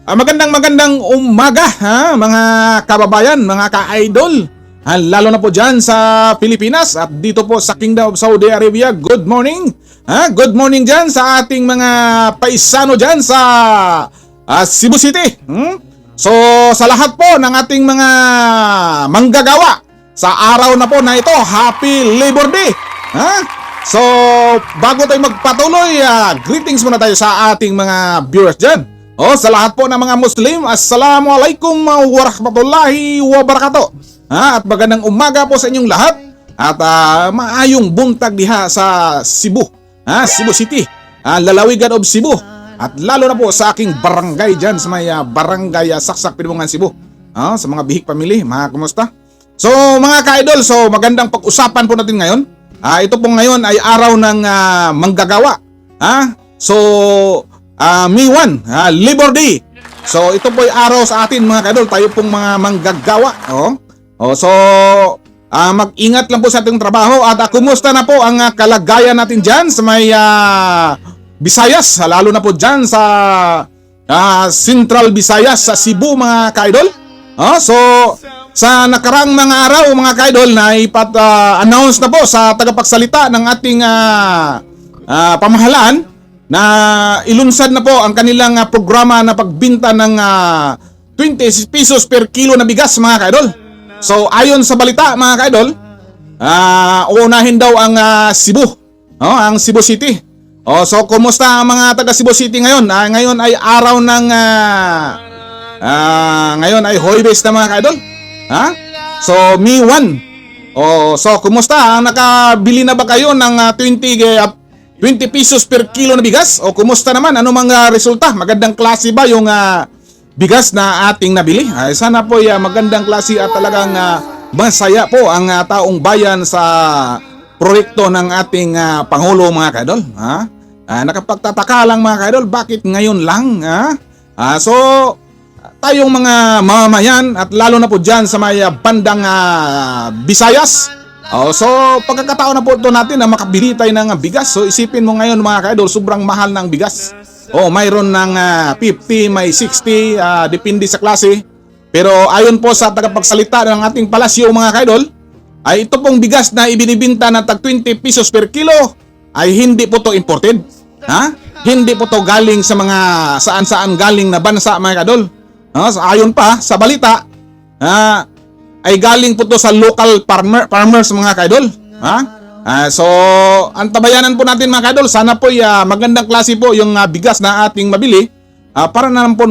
Magandang umaga mga kababayan, mga ka-idol. Lalo na po dyan sa Pilipinas at dito po sa Kingdom of Saudi Arabia. Good morning. Good morning dyan sa ating mga paisano dyan sa Cebu City. So sa lahat po ng ating mga manggagawa sa araw na po na ito, Happy Labor Day. So bago tayo magpatuloy, greetings muna tayo sa ating mga viewers dyan. Sa lahat po ng mga Muslim, Assalamualaikum warahmatullahi wabarakatuh. At magandang umaga po sa inyong lahat. At maayong buntag diha sa Cebu, Cebu City, lalawigan of Cebu. At lalo na po sa aking barangay dyan, sa may barangay Saksak, Pinibungan, Cebu. Sa mga bihik pamilya, mga kumusta? So mga ka-idol, so magandang pag-usapan po natin ngayon. Ito po ngayon ay araw ng manggagawa. So May 1, Labor Day. So ito po ay araw sa atin mga kaidol, tayo pong mga manggagawa. So mag-ingat lang po sa ating trabaho. At kumusta na po ang kalagayan natin dyan sa may Visayas, lalo na po dyan sa Central Visayas, sa Cebu mga kaidol. So sa nakarang mga araw mga kaidol na announce na po sa tagapagsalita ng ating pamahalaan na ilunsad na po ang kanilang programa na pagbinta ng 20 pesos per kilo na bigas mga kaidol. So ayon sa balita mga kaidol, uunahin daw ang Cebu, ang Cebu City. So kumusta ang mga taga Cebu City ngayon? Ngayon ay araw ng ngayon ay Huwebes na mga kaidol. So May 1. So kumusta? Nakabili na ba kayo ng 20 pesos per kilo na bigas? O kumusta naman? Ano mga resulta? Magandang klase ba yung bigas na ating nabili? Sana po magandang klase at talagang masaya po ang taong bayan sa proyekto ng ating Pangulo mga kaidol. Nakapagtataka lang mga kaidol, bakit ngayon lang? So tayong mga mamamayan at lalo na po dyan sa may bandang Visayas. So pagkakataon na po ito natin na makabili tayo ng bigas. So isipin mo ngayon mga kaidol, sobrang mahal ng bigas. Mayroon ng 50, may 60, depende sa klase. Pero ayon po sa tagapagsalita ng ating palasyo mga kaidol, ay ito pong bigas na ibinibinta na tag 20 pesos per kilo ay hindi po to imported. Hindi po to galing sa mga saan-saan galing na bansa mga kaidol. Ayon pa sa balita, ay galing po to sa local farmers mga kaidol. So antabayanan po natin mga kaidol, sana po magandang klase po yung bigas na ating mabili para na lang po